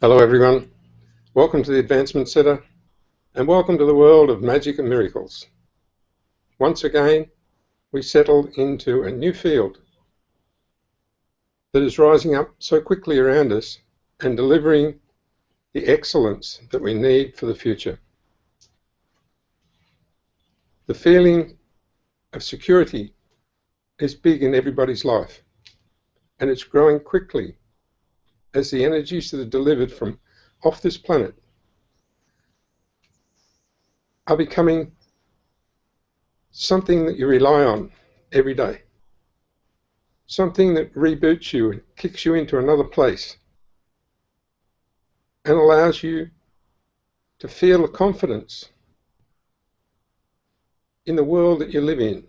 Hello everyone, welcome to the Advancement Centre and welcome to the world of magic and miracles. Once again, we settled into a new field that is rising up so quickly around us and delivering the excellence that we need for the future. The feeling of security is big in everybody's life, and it's growing quickly as the energies that are delivered from off this planet are becoming something that you rely on every day, something that reboots you and kicks you into another place and allows you to feel a confidence in the world that you live in,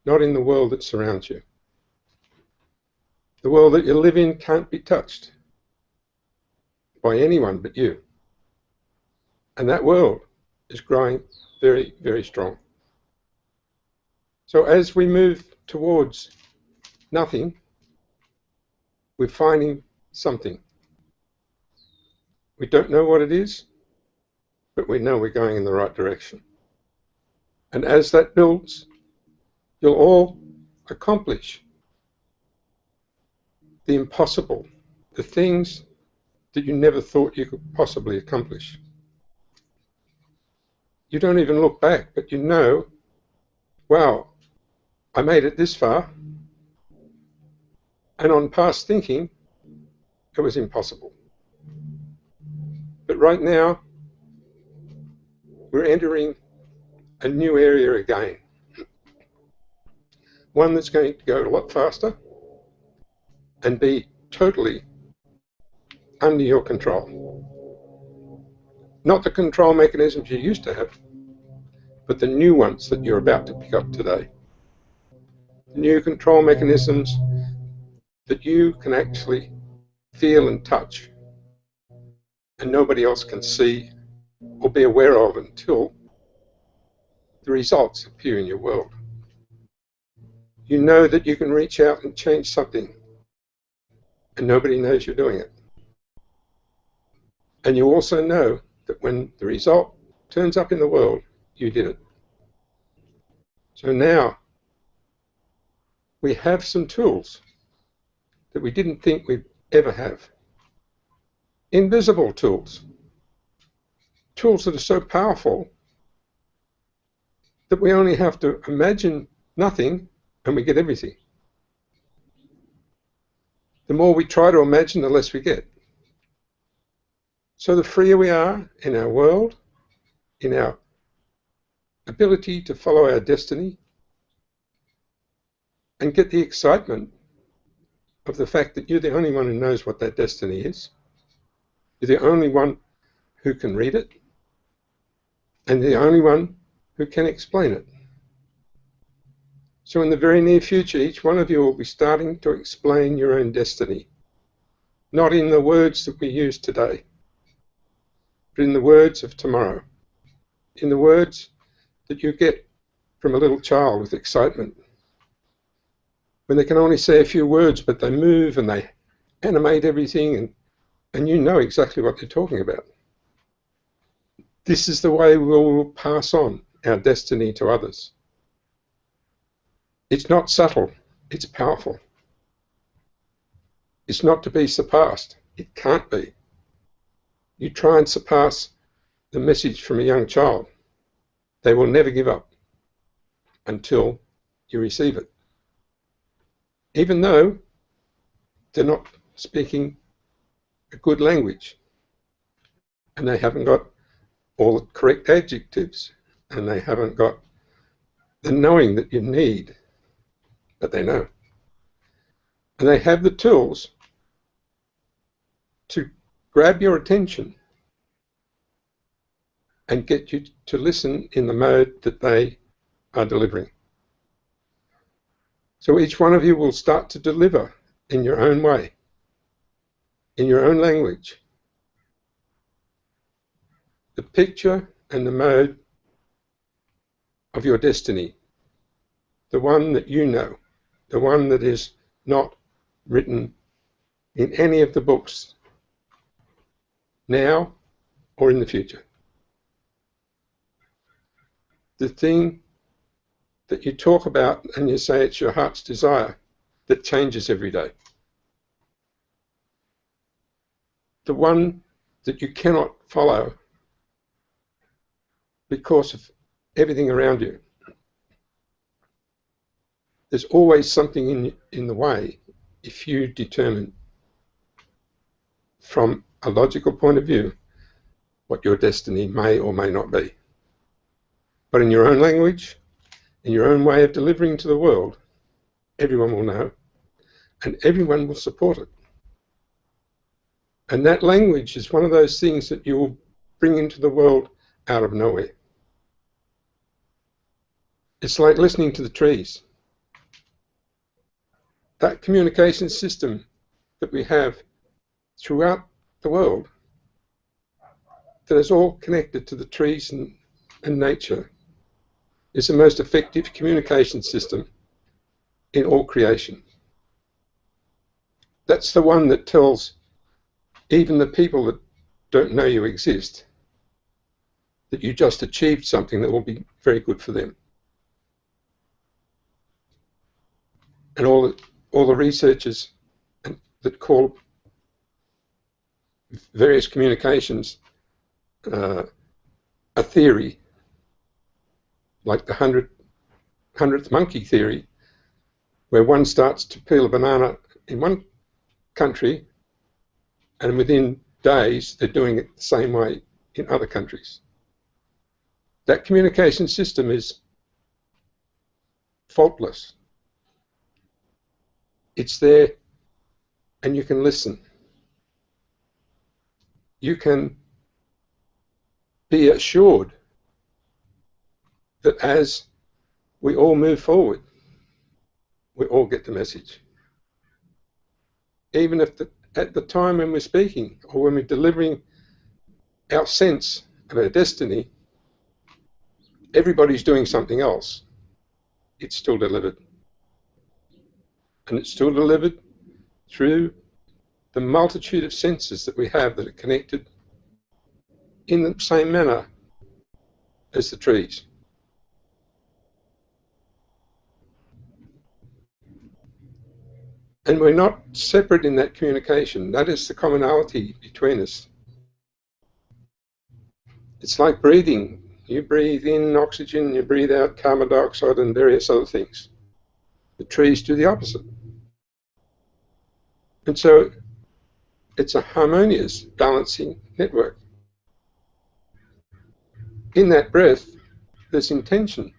not in the world that surrounds you. The world that you live in can't be touched by anyone but you. And that world is growing very, very strong. So as we move towards nothing, we're finding something. We don't know what it is, but we know we're going in the right direction. And as that builds, you'll all accomplish the impossible, the things that you never thought you could possibly accomplish. You don't even look back, but you know, wow, I made it this far, and on past thinking, it was impossible. But right now, we're entering a new area again, one that's going to go a lot faster and be totally under your control. Not the control mechanisms you used to have, but the new ones that you're about to pick up today. The new control mechanisms that you can actually feel and touch, and nobody else can see or be aware of until the results appear in your world. You know that you can reach out and change something, and nobody knows you're doing it. And you also know that when the result turns up in the world, you did it. So now we have some tools that we didn't think we'd ever have. Invisible tools. Tools that are so powerful that we only have to imagine nothing and we get everything. The more we try to imagine, the less we get. So the freer we are in our world, in our ability to follow our destiny, and get the excitement of the fact that you're the only one who knows what that destiny is. You're the only one who can read it, and the only one who can explain it. So in the very near future, each one of you will be starting to explain your own destiny, not in the words that we use today, but in the words of tomorrow, in the words that you get from a little child with excitement, when they can only say a few words, but they move and they animate everything, and you know exactly what they're talking about. This is the way we will pass on our destiny to others. It's not subtle, it's powerful. It's not to be surpassed. It can't be. You try and surpass the message from a young child, they will never give up until you receive it. Even though they're not speaking a good language and they haven't got all the correct adjectives and they haven't got the knowing that you need, but they know. And they have the tools to grab your attention and get you to listen in the mode that they are delivering. So each one of you will start to deliver in your own way, in your own language, the picture and the mode of your destiny, the one that you know, the one that is not written in any of the books now or in the future. The thing that you talk about and you say it's your heart's desire that changes every day. The one that you cannot follow because of everything around you. There's always something in the way if you determine from a logical point of view what your destiny may or may not be. But in your own language, in your own way of delivering to the world, everyone will know and everyone will support it. And that language is one of those things that you will bring into the world out of nowhere. It's like listening to the trees. That communication system that we have throughout the world that is all connected to the trees and nature is the most effective communication system in all creation. That's the one that tells even the people that don't know you exist that you just achieved something that will be very good for them. And all the researchers that call various communications a theory, like the 100th monkey theory, where one starts to peel a banana in one country and within days they're doing it the same way in other countries. That communication system is faultless. It's there and you can listen. You can be assured that as we all move forward, we all get the message. Even if at the time when we're speaking or when we're delivering our sense of our destiny, everybody's doing something else, it's still delivered. And it's still delivered through the multitude of senses that we have that are connected in the same manner as the trees. And we're not separate in that communication. That is the commonality between us. It's like breathing. You breathe in oxygen, you breathe out carbon dioxide and various other things. The trees do the opposite. And so it's a harmonious, balancing network. In that breath, there's intention,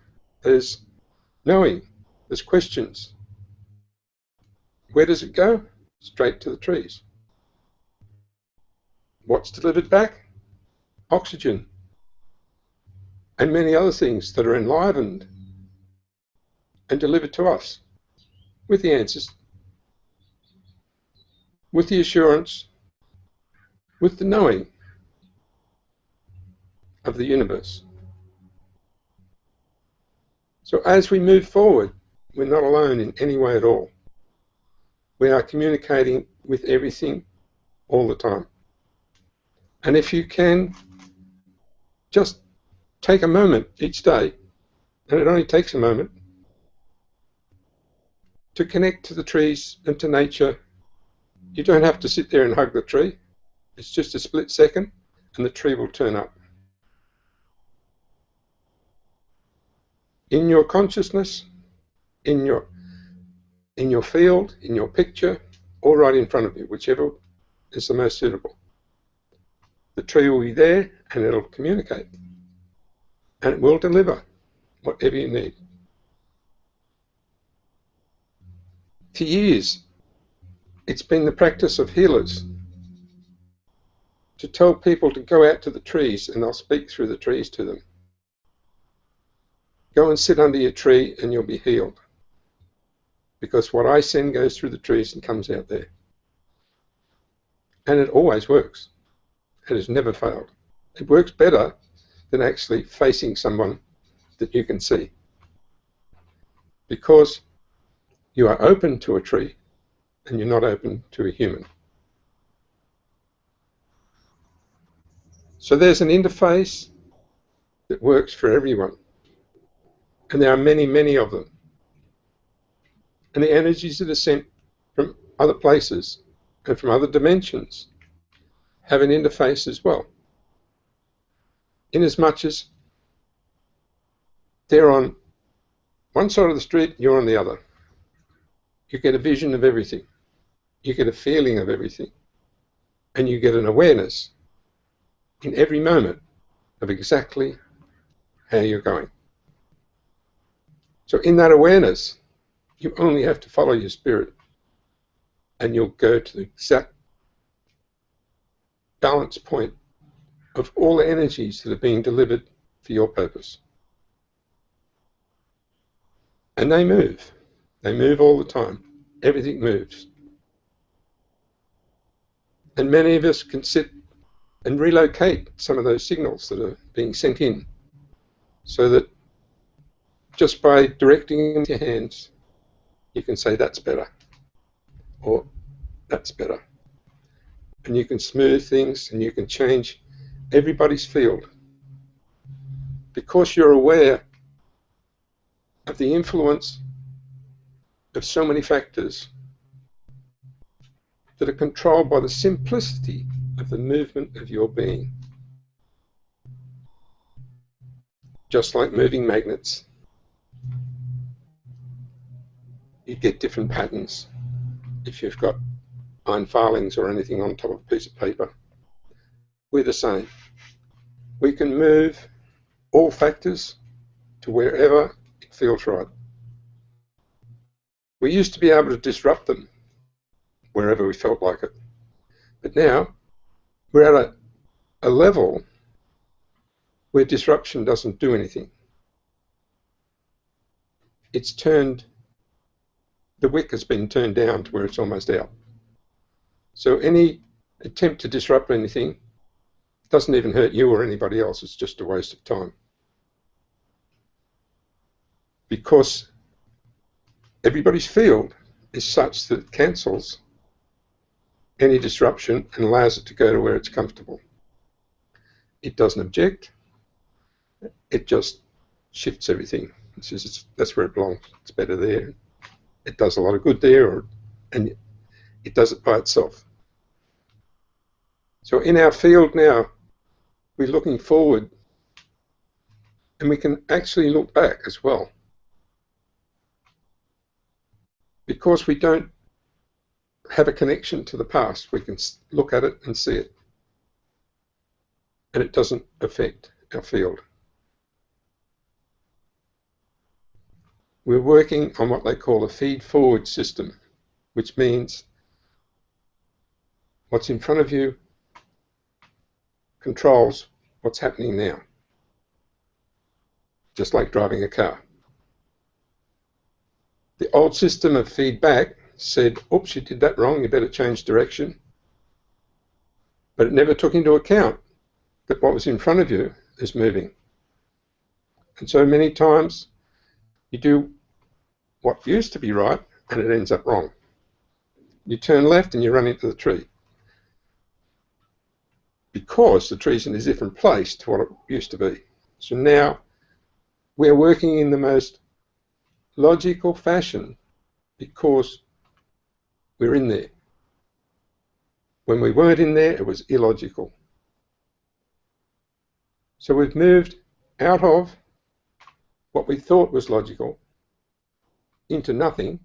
there's knowing, there's questions. Where does it go? Straight to the trees. What's delivered back? Oxygen. And many other things that are enlivened and delivered to us with the answers, with the assurance, with the knowing of the universe. So as we move forward, we're not alone in any way at all. We are communicating with everything all the time. And if you can just take a moment each day, and it only takes a moment, to connect to the trees and to nature. You don't have to sit there and hug the tree. It's just a split second and the tree will turn up. In your consciousness, in your field, in your picture, or right in front of you, whichever is the most suitable. The tree will be there and it'll communicate. And it will deliver whatever you need. For years, it's been the practice of healers to tell people to go out to the trees and I'll speak through the trees to them. Go and sit under your tree and you'll be healed. Because what I send goes through the trees and comes out there. And it always works. It has never failed. It works better than actually facing someone that you can see. Because you are open to a tree and you're not open to a human. So there's an interface that works for everyone. And there are many, many of them. And the energies that are sent from other places and from other dimensions have an interface as well. Inasmuch as they're on one side of the street, you're on the other. You get a vision of everything. You get a feeling of everything. And you get an awareness in every moment of exactly how you're going. So in that awareness, you only have to follow your spirit and you'll go to the exact balance point of all the energies that are being delivered for your purpose. And they move. They move all the time. Everything moves. And many of us can sit and relocate some of those signals that are being sent in so that just by directing them with your hands, you can say that's better or that's better. And you can smooth things and you can change everybody's field because you're aware of the influence of so many factors that are controlled by the simplicity of the movement of your being. Just like moving magnets, you get different patterns if you've got iron filings or anything on top of a piece of paper. We're the same. We can move all factors to wherever it feels right. We used to be able to disrupt them wherever we felt like it. But now we're at a level where disruption doesn't do anything. It's turned, the wick has been turned down to where it's almost out. So any attempt to disrupt anything doesn't even hurt you or anybody else. It's just a waste of time. Because everybody's field is such that it cancels any disruption and allows it to go to where it's comfortable. It doesn't object. It just shifts everything. It says that's where it belongs. It's better there. It does a lot of good there, and it does it by itself. So in our field now, we're looking forward, and we can actually look back as well. Because we don't have a connection to the past, we can look at it and see it. And it doesn't affect our field. We're working on what they call a feed-forward system, which means what's in front of you controls what's happening now, just like driving a car. The old system of feedback said, oops, you did that wrong, you better change direction. But it never took into account that what was in front of you is moving. And so many times you do what used to be right and it ends up wrong. You turn left and you run into the tree because the tree's in a different place to what it used to be. So now we're working in the most logical fashion because we're in there. When we weren't in there, it was illogical. So we've moved out of what we thought was logical into nothing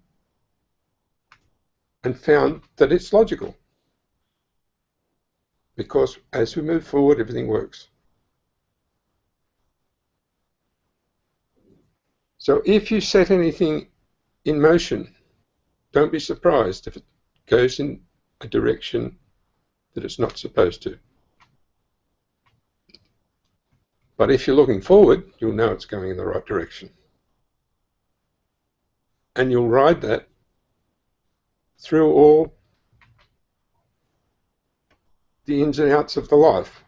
and found that it's logical. Because as we move forward, everything works. So if you set anything in motion, don't be surprised if it goes in a direction that it's not supposed to. But if you're looking forward, you'll know it's going in the right direction. And you'll ride that through all the ins and outs of the life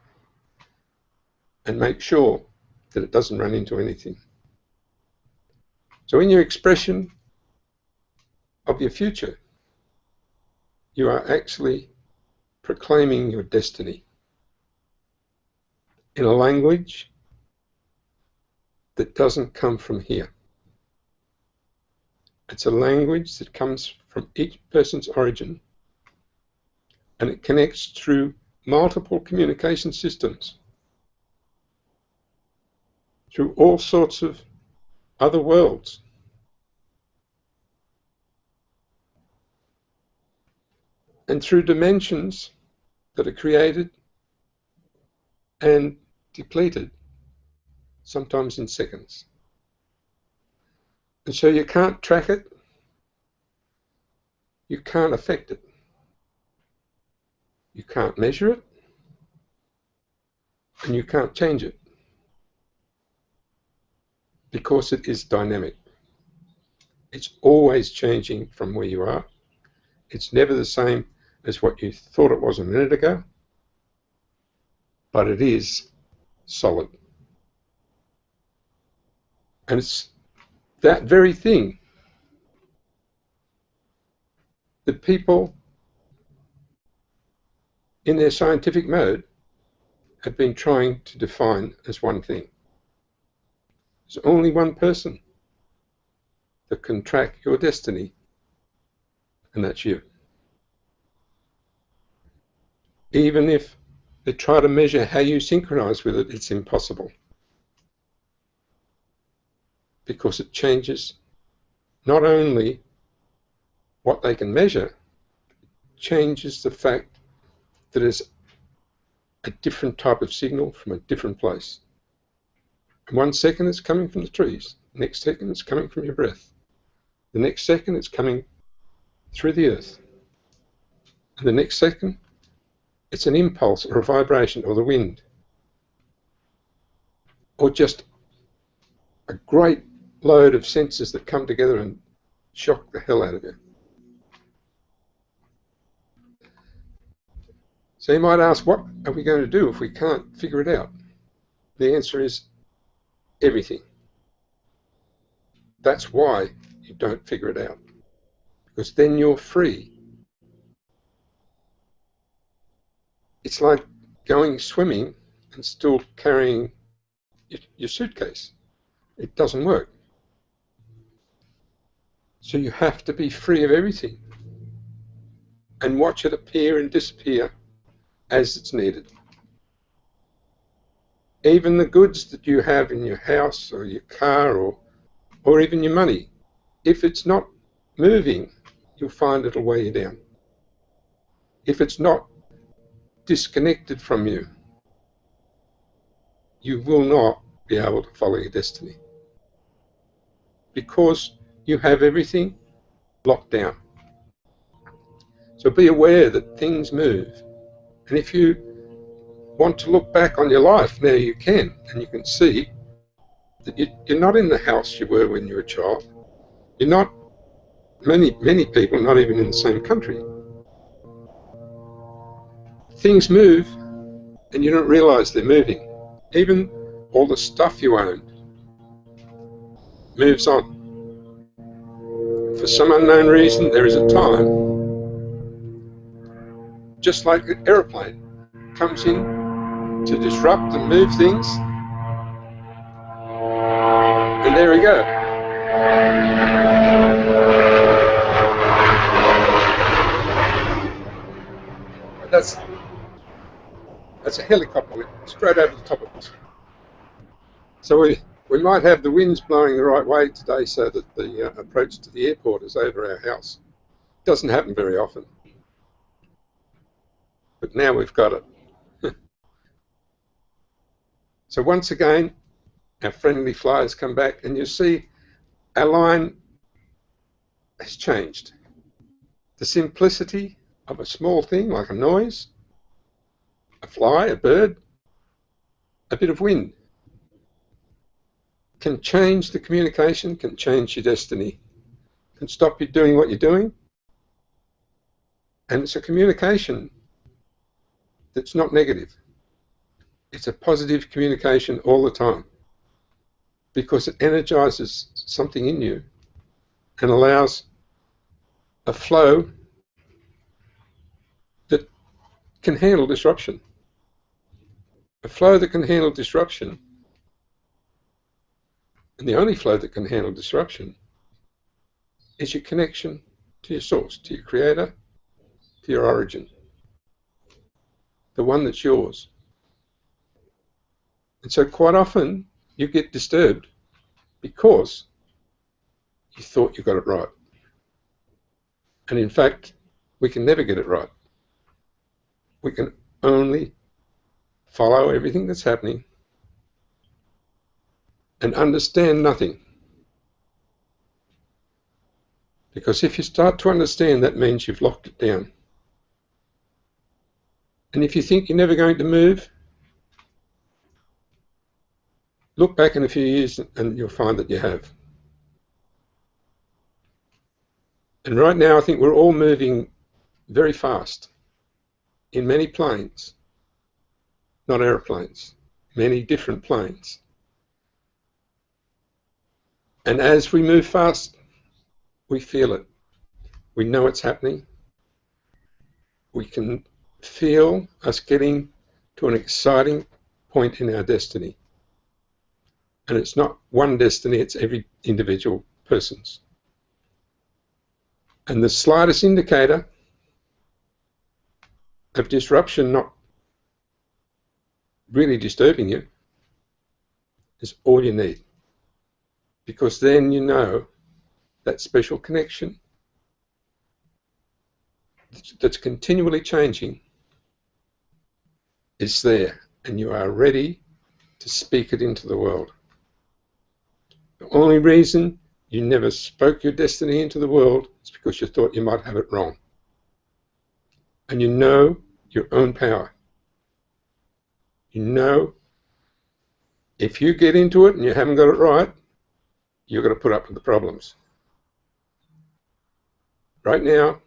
and make sure that it doesn't run into anything. So in your expression of your future, you are actually proclaiming your destiny. in a language that doesn't come from here. It's a language that comes from each person's origin, and it connects through multiple communication systems, through all sorts of other worlds. And through dimensions that are created and depleted, sometimes in seconds. And so you can't track it, you can't affect it, you can't measure it, and you can't change it, because it is dynamic. It's always changing from where you are. It's never the same as what you thought it was a minute ago, but it is solid. And it's that very thing that people in their scientific mode have been trying to define as one thing. There's only one person that can track your destiny, and that's you. Even if they try to measure how you synchronize with it, it's impossible, because it changes not only what they can measure, it changes the fact that it's a different type of signal from a different place. And 1 second it's coming from the trees, the next second it's coming from your breath, the next second it's coming through the earth, and the next second it's an impulse or a vibration or the wind, or just a great load of senses that come together and shock the hell out of you. So you might ask, what are we going to do if we can't figure it out? The answer is everything. That's why you don't figure it out, because then you're free. It's like going swimming and still carrying your suitcase. It doesn't work. So you have to be free of everything and watch it appear and disappear as it's needed. Even the goods that you have in your house or your car or even your money, if it's not moving, you'll find it'll weigh you down. If it's not disconnected from you, you will not be able to follow your destiny, because you have everything locked down. So be aware that things move. And if you want to look back on your life, now you can, and you can see that you're not in the house you were when you were a child. You're not, many people, not even in the same country. Things move, and you don't realize they're moving. Even all the stuff you own moves on. For some unknown reason, there is a time, just like an aeroplane comes in to disrupt and move things, and there we go. That's a helicopter went straight over the top of it. So we might have the winds blowing the right way today, so that the approach to the airport is over our house. It doesn't happen very often, but now we've got it. So once again, our friendly flyers come back, and you see our line has changed. The simplicity of a small thing like a noise, a fly, a bird, a bit of wind, can change the communication, can change your destiny, can stop you doing what you're doing. And it's a communication that's not negative. It's a positive communication all the time, because it energizes something in you and allows a flow that can handle disruption. A flow that can handle disruption, and the only flow that can handle disruption, is your connection to your source, to your creator, to your origin, the one that's yours. And so quite often you get disturbed because you thought you got it right. And in fact, we can never get it right. We can only follow everything that's happening and understand nothing. Because if you start to understand, that means you've locked it down. And if you think you're never going to move, look back in a few years and you'll find that you have. And right now, I think we're all moving very fast in many planes, not aeroplanes, many different planes. And as we move fast, we feel it. We know it's happening. We can feel us getting to an exciting point in our destiny. And it's not one destiny, it's every individual person's. And the slightest indicator of disruption not really disturbing you is all you need. Because then you know that special connection that's continually changing is there, and you are ready to speak it into the world. The only reason you never spoke your destiny into the world is because you thought you might have it wrong. And you know your own power. You know if you get into it and you haven't got it right, you're going to put up with the problems. Right now,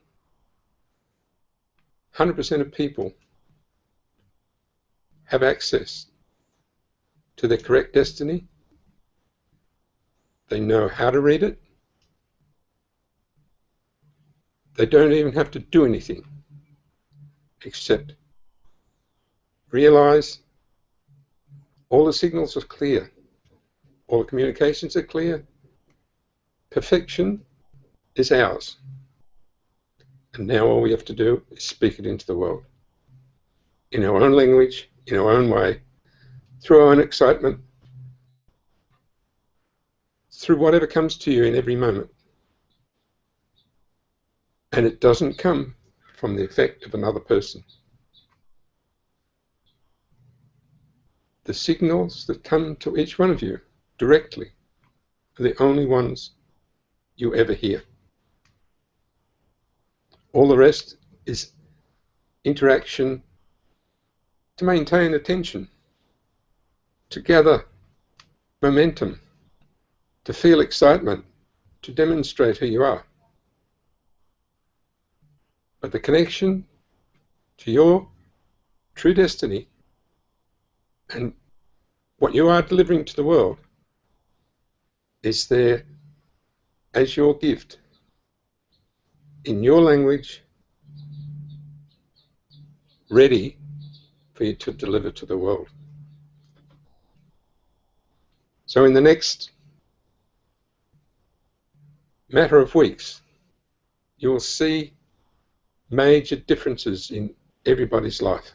100% of people have access to their correct destiny. They know how to read it. They don't even have to do anything except realize all the signals are clear, all the communications are clear. Perfection is ours. And now all we have to do is speak it into the world in our own language, in our own way, through our own excitement, through whatever comes to you in every moment. And it doesn't come from the effect of another person. The signals that come to each one of you directly are the only ones you ever hear. All the rest is interaction to maintain attention, to gather momentum, to feel excitement, to demonstrate who you are. But the connection to your true destiny and what you are delivering to the world is there as your gift in your language, ready for you to deliver to the world. So in the next matter of weeks, you will see major differences in everybody's life.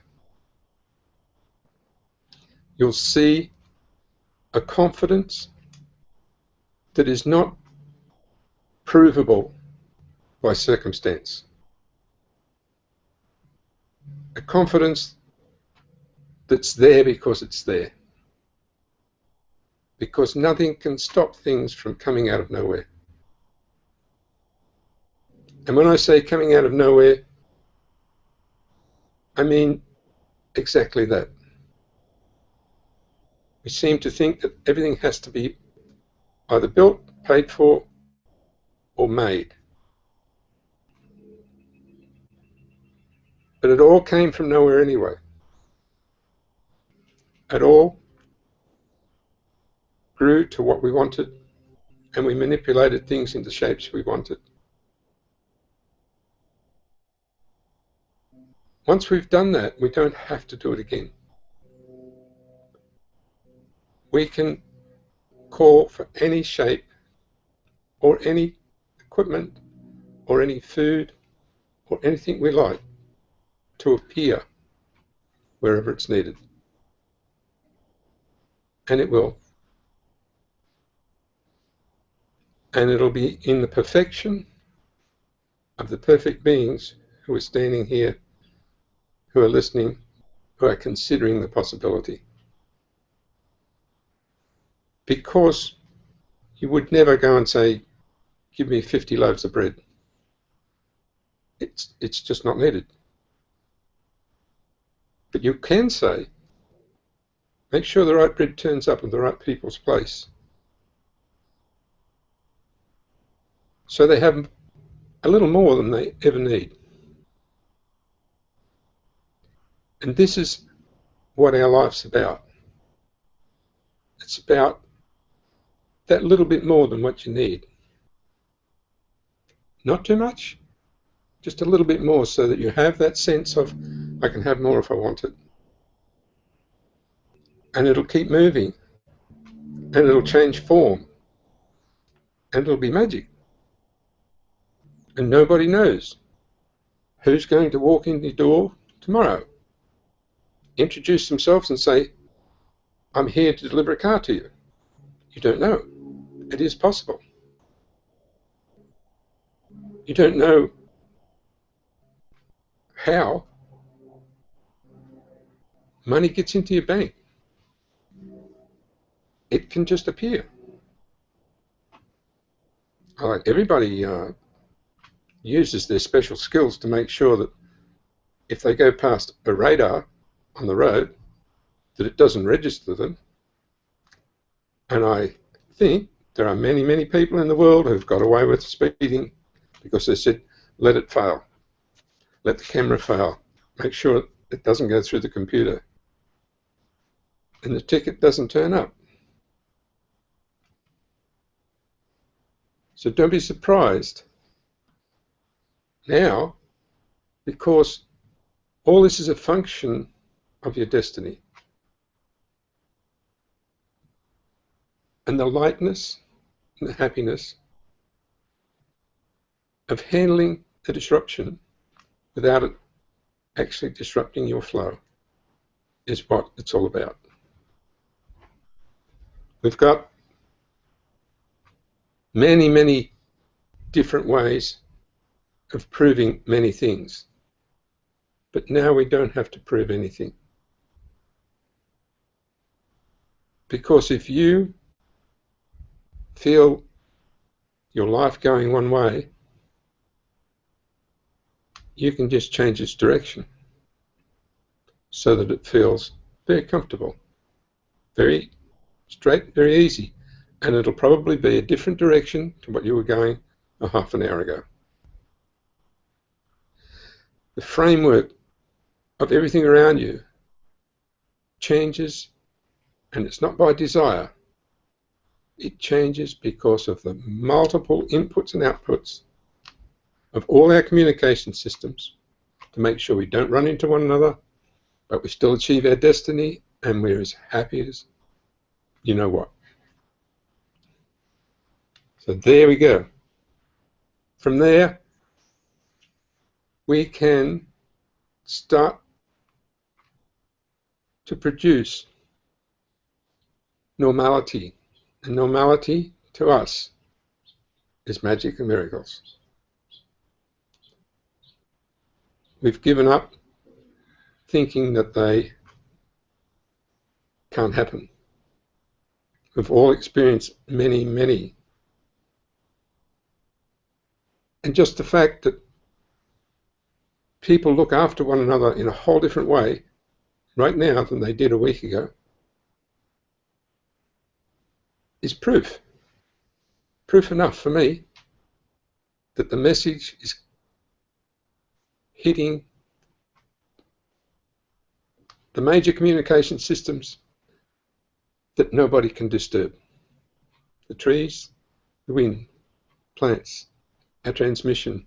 You'll see a confidence that is not provable by circumstance. A confidence that's there because it's there. Because nothing can stop things from coming out of nowhere. And when I say coming out of nowhere, I mean exactly that. We seem to think that everything has to be either built, paid for, or made. But it all came from nowhere anyway. It all grew to what we wanted, and we manipulated things into shapes we wanted. Once we've done that, we don't have to do it again. we can call for any shape or any equipment or any food or anything we like to appear wherever it's needed. And it will. And it'll be in the perfection of the perfect beings who are standing here, who are listening, who are considering the possibility. Because you would never go and say, give me 50 loaves of bread. It's just not needed. But you can say, make sure the right bread turns up in the right people's place, so they have a little more than they ever need. And this is what our life's about. It's about that little bit more than what you need. Not too much, just a little bit more, so that you have that sense of, I can have more if I want it. And it'll keep moving, and it'll change form, and it'll be magic. And nobody knows who's going to walk in the door tomorrow, introduce themselves and say, I'm here to deliver a car to you. You don't know. It is possible. You don't know how money gets into your bank. It can just appear. Everybody uses their special skills to make sure that if they go past a radar on the road, that it doesn't register them. And I think there are many, many people in the world who've got away with speeding because they said, let it fail. Let the camera fail. Make sure it doesn't go through the computer. And the ticket doesn't turn up. So don't be surprised now, because all this is a function of your destiny. And the lightness and the happiness of handling the disruption without it actually disrupting your flow is what it's all about. We've got many, many different ways of proving many things. But now we don't have to prove anything. Because if you feel your life going one way, you can just change its direction so that it feels very comfortable, very straight, very easy. And it'll probably be a different direction to what you were going a half an hour ago. The framework of everything around you changes, and it's not by desire. It changes because of the multiple inputs and outputs of all our communication systems to make sure we don't run into one another, but we still achieve our destiny, and we're as happy as you know what. So there we go. From there, we can start to produce normality. And normality to us is magic and miracles. We've given up thinking that they can't happen. We've all experienced many, many. And just the fact that people look after one another in a whole different way right now than they did a week ago is proof enough for me that the message is hitting the major communication systems that nobody can disturb. The trees, the wind, plants, our transmission,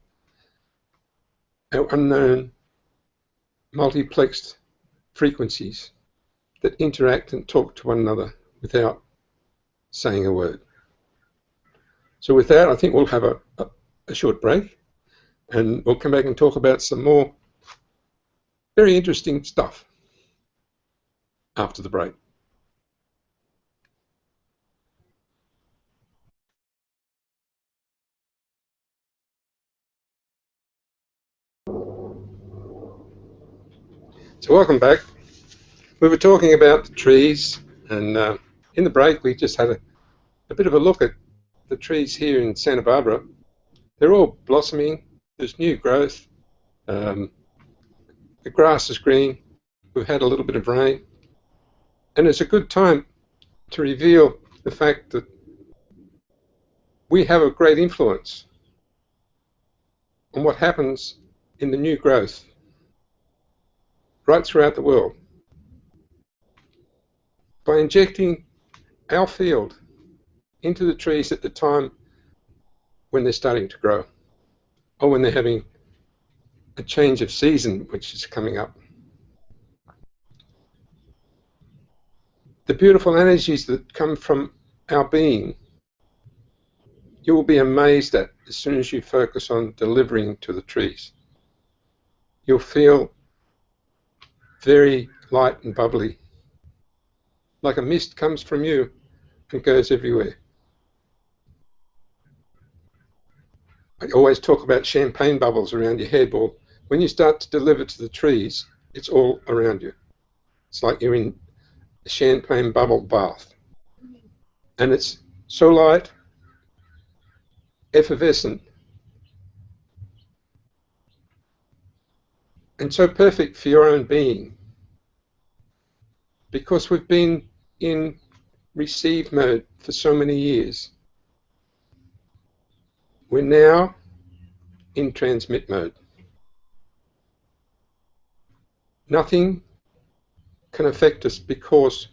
our unknown multiplexed frequencies that interact and talk to one another without saying a word. So with that, I think we'll have a short break, and we'll come back and talk about some more very interesting stuff after the break. So welcome back. We were talking about the trees, and in the break we just had a bit of a look at the trees here in Santa Barbara. They're all blossoming. There's new growth. The grass is green. We've had a little bit of rain. And it's a good time to reveal the fact that we have a great influence on what happens in the new growth right throughout the world. By injecting our field into the trees at the time when they're starting to grow, or when they're having a change of season which is coming up. The beautiful energies that come from our being, you will be amazed at as soon as you focus on delivering to the trees. You'll feel very light and bubbly, like a mist comes from you and goes everywhere. I always talk about champagne bubbles around your head. Well, when you start to deliver to the trees, it's all around you. It's like you're in a champagne bubble bath. And it's so light, effervescent, and so perfect for your own being. Because we've been in receive mode for so many years, we're now in transmit mode. Nothing can affect us because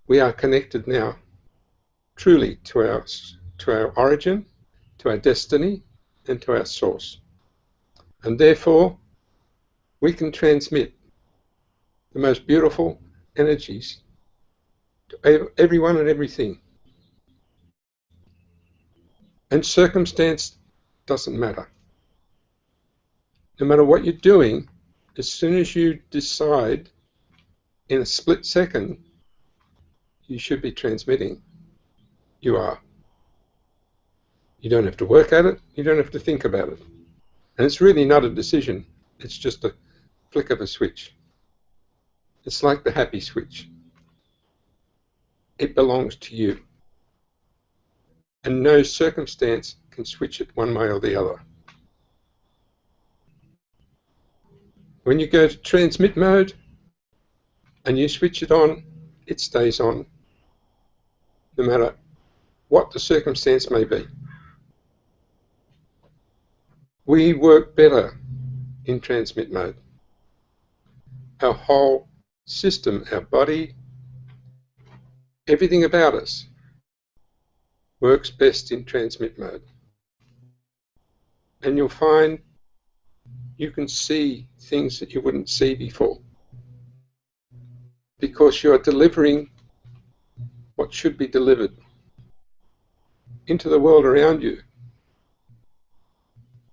we are connected now truly to our origin, to our destiny, and to our source. And therefore, we can transmit the most beautiful energies to everyone and everything. And circumstance doesn't matter. No matter what you're doing, as soon as you decide in a split second, you should be transmitting. You are. You don't have to work at it. You don't have to think about it. And it's really not a decision. It's just a flick of a switch. It's like the happy switch. It belongs to you. And no circumstance can switch it one way or the other. When you go to transmit mode and you switch it on, it stays on, no matter what the circumstance may be. We work better in transmit mode. Our whole system, our body, everything about us works best in transmit mode. And you'll find you can see things that you wouldn't see before, because you're delivering what should be delivered into the world around you,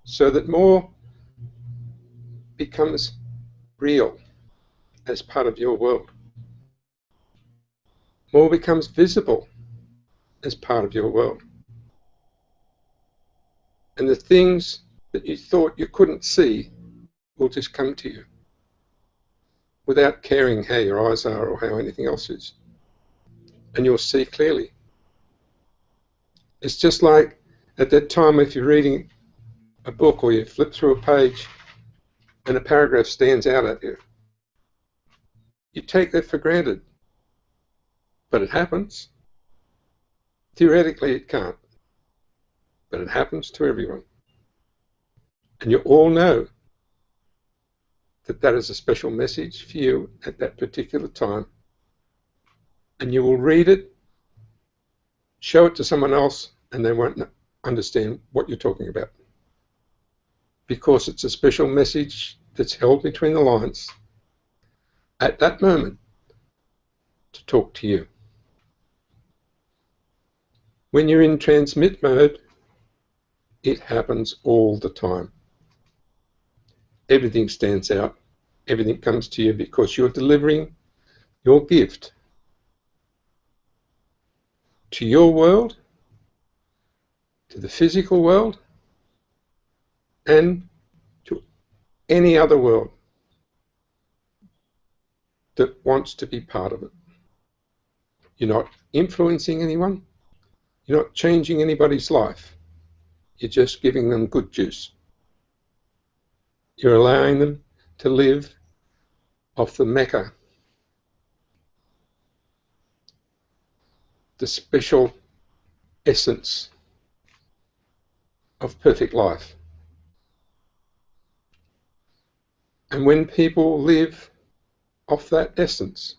so that more becomes real as part of your world. More becomes visible as part of your world. And the things that you thought you couldn't see will just come to you without caring how your eyes are or how anything else is. And you'll see clearly. It's just like at that time if you're reading a book or you flip through a page and a paragraph stands out at you. You take that for granted. But it happens. Theoretically it can't. But it happens to everyone. And you all know that that is a special message for you at that particular time. And you will read it, show it to someone else, and they won't understand what you're talking about. Because it's a special message that's held between the lines at that moment to talk to you. When you're in transmit mode, it happens all the time. Everything stands out. Everything comes to you because you're delivering your gift to your world, to the physical world, and to any other world that wants to be part of it. You're not influencing anyone. You're not changing anybody's life. You're just giving them good juice. You're allowing them to live off the Mecca, the special essence of perfect life. And when people live off that essence,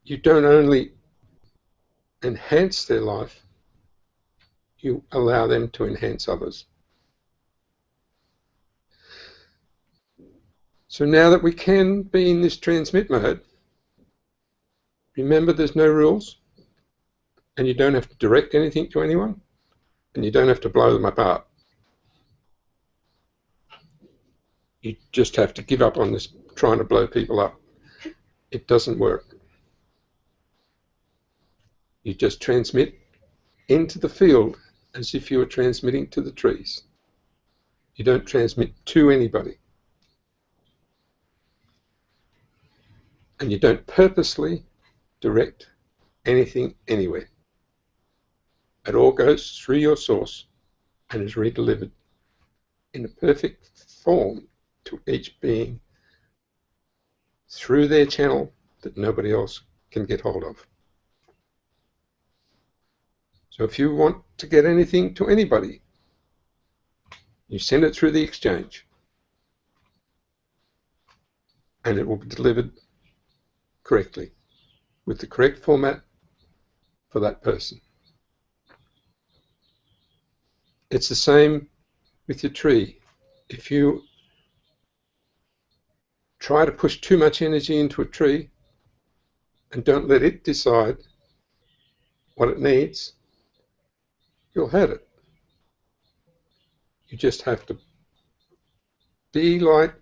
you don't only enhance their life, you allow them to enhance others. So now that we can be in this transmit mode, remember there's no rules, and you don't have to direct anything to anyone, and you don't have to blow them apart. You just have to give up on this trying to blow people up. It doesn't work. You just transmit into the field as if you were transmitting to the trees. You don't transmit to anybody. And you don't purposely direct anything anywhere. It all goes through your source and is redelivered in a perfect form to each being through their channel that nobody else can get hold of. So if you want to get anything to anybody, you send it through the exchange and it will be delivered correctly with the correct format for that person. It's the same with your tree. If you try to push too much energy into a tree and don't let it decide what it needs, you'll hurt it. You just have to be like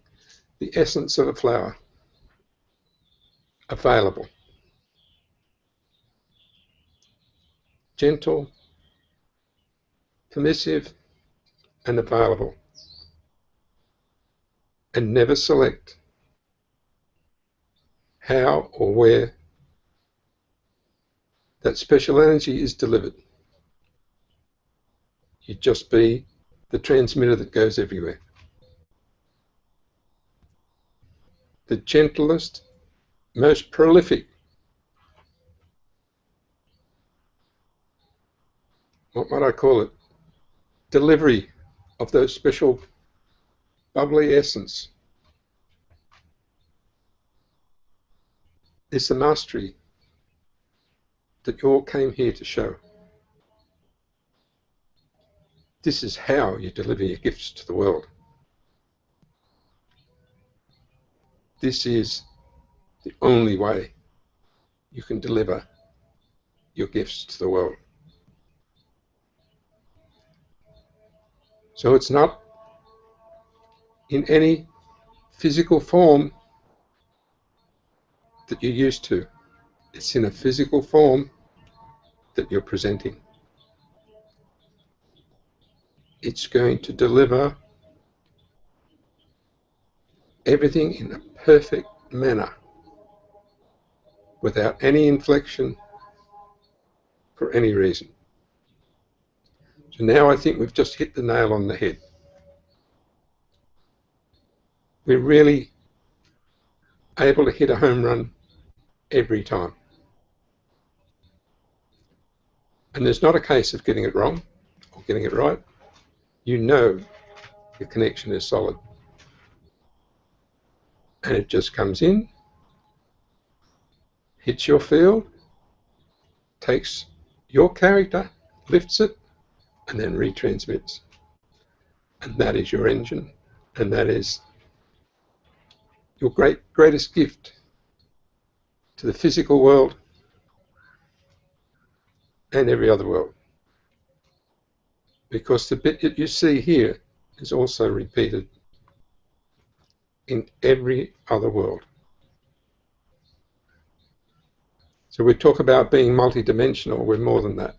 the essence of a flower, available, gentle, permissive, and available, and never select how or where that special energy is delivered. You just be the transmitter that goes everywhere. The gentlest, most prolific, what might I call it, delivery of those special bubbly essence is the mastery that you all came here to show. This is how you deliver your gifts to the world. This is the only way you can deliver your gifts to the world. So it's not in any physical form that you're used to. It's in a physical form that you're presenting. It's going to deliver everything in a perfect manner without any inflection for any reason. So now I think we've just hit the nail on the head. We're really able to hit a home run every time. And there's not a case of getting it wrong or getting it right. You know your connection is solid. And it just comes in, hits your field, takes your character, lifts it, and then retransmits. And that is your engine, and that is your greatest gift to the physical world and every other world. Because the bit that you see here is also repeated in every other world. So we talk about being multidimensional, we're more than that.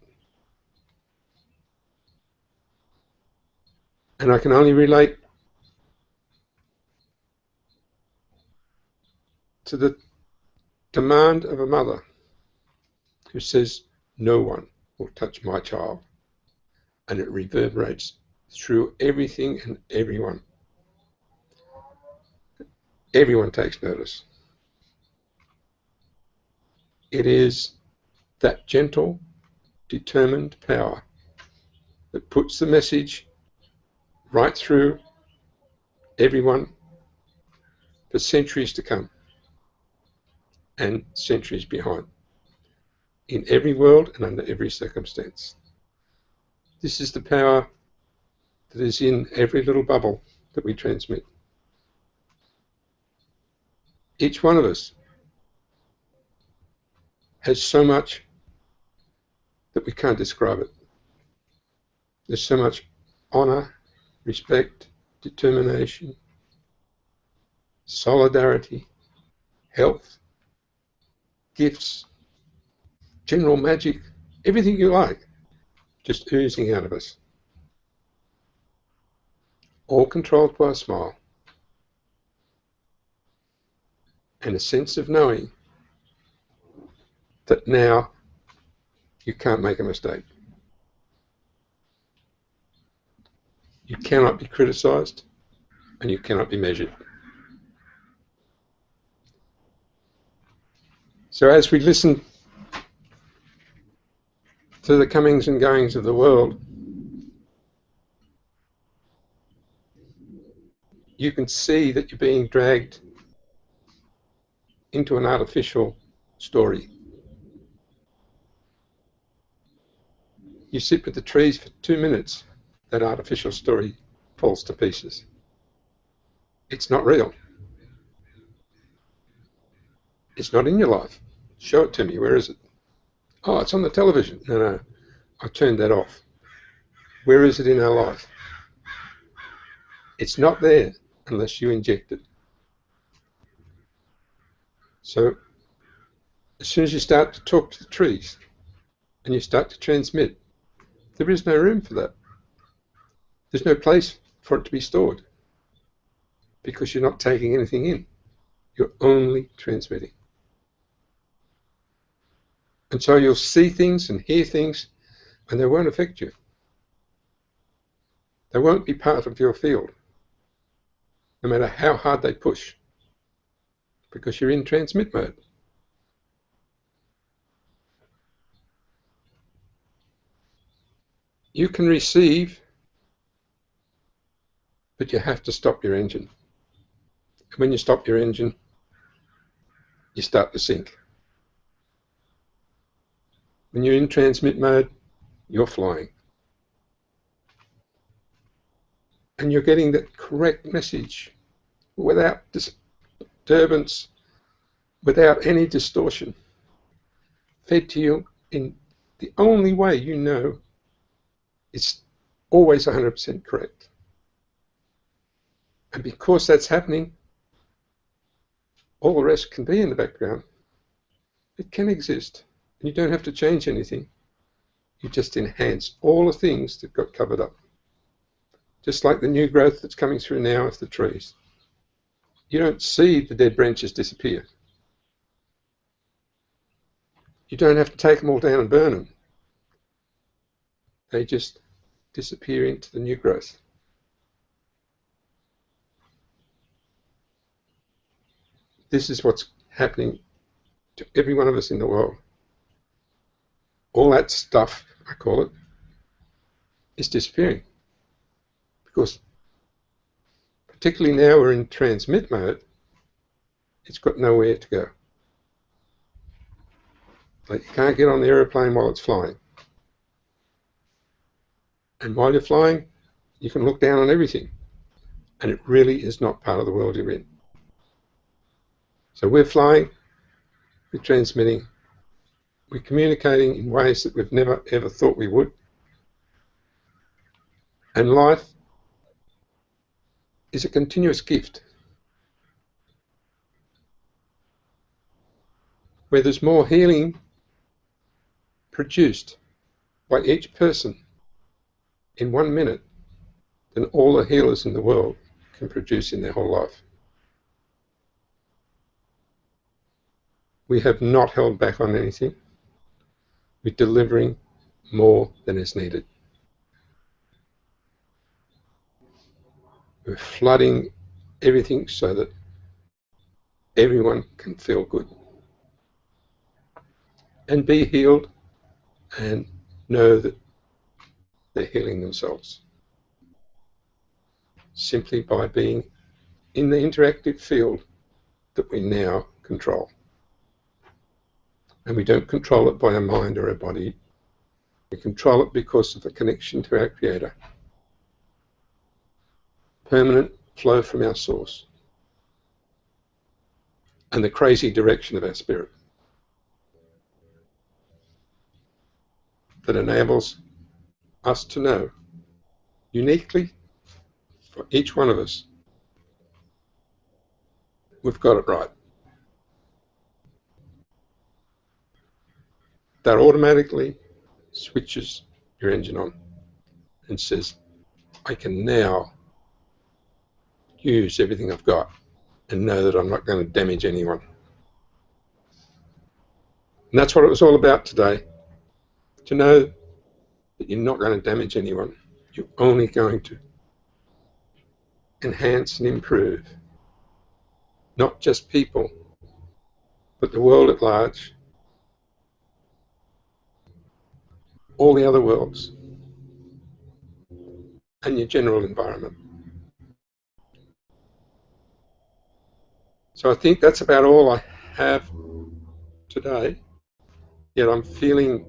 And I can only relate to the demand of a mother who says, no one will touch my child. And it reverberates through everything and everyone. Everyone takes notice. It is that gentle, determined power that puts the message right through everyone for centuries to come and centuries behind, in every world and under every circumstance. This is the power that is in every little bubble that we transmit. Each one of us has so much that we can't describe it. There's so much honor, respect, determination, solidarity, health, gifts, general magic, everything you like, just oozing out of us. All controlled by a smile and a sense of knowing that now you can't make a mistake. You cannot be criticized and you cannot be measured. So as we listen to the comings and goings of the world, you can see that you're being dragged into an artificial story. You sit with the trees for 2 minutes, that artificial story falls to pieces. It's not real. It's not in your life. Show it to me. Where is it? Oh, it's on the television. No, I turned that off. Where is it in our life? It's not there unless you inject it. So as soon as you start to talk to the trees and you start to transmit, there is no room for that. There's no place for it to be stored because you're not taking anything in. You're only transmitting. And so you'll see things and hear things and they won't affect you. They won't be part of your field, no matter how hard they push, because you're in transmit mode. You can receive, but you have to stop your engine. And when you stop your engine, you start to sink. When you're in transmit mode, you're flying. And you're getting the correct message without disturbance, without any distortion, fed to you in the only way you know it's always 100% correct. And because that's happening, all the rest can be in the background. It can exist. And you don't have to change anything. You just enhance all the things that got covered up. Just like the new growth that's coming through now of the trees. You don't see the dead branches disappear. You don't have to take them all down and burn them. They just disappear into the new growth. This is what's happening to every one of us in the world. All that stuff, I call it, is disappearing. Because particularly now we're in transmit mode, it's got nowhere to go. Like you can't get on the aeroplane while it's flying. And while you're flying, you can look down on everything. And it really is not part of the world you're in. So we're flying, we're transmitting, We're communicating in ways that we've never ever thought we would. And life is a continuous gift where there's more healing produced by each person in 1 minute than all the healers in the world can produce in their whole life. We have not held back on anything. We're delivering more than is needed. We're flooding everything so that everyone can feel good and be healed and know that they're healing themselves simply by being in the interactive field that we now control. And we don't control it by our mind or our body. We control it because of the connection to our Creator. Permanent flow from our source and the crazy direction of our spirit that enables us to know uniquely for each one of us, we've got it right. That automatically switches your engine on and says, I can now use everything I've got and know that I'm not going to damage anyone. And that's what it was all about today. To know that you're not going to damage anyone. You're only going to enhance and improve not just people, but the world at large, all the other worlds, and your general environment. So I think that's about all I have today, yet I'm feeling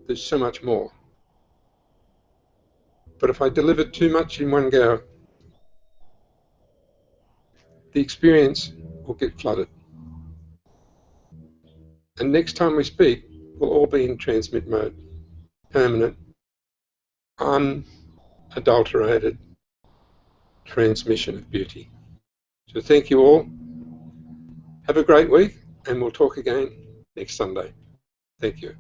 there's so much more. But if I deliver too much in one go, the experience will get flooded. And next time we speak, we'll all be in transmit mode, permanent, unadulterated transmission of beauty. So thank you all. Have a great week, and we'll talk again next Sunday. Thank you.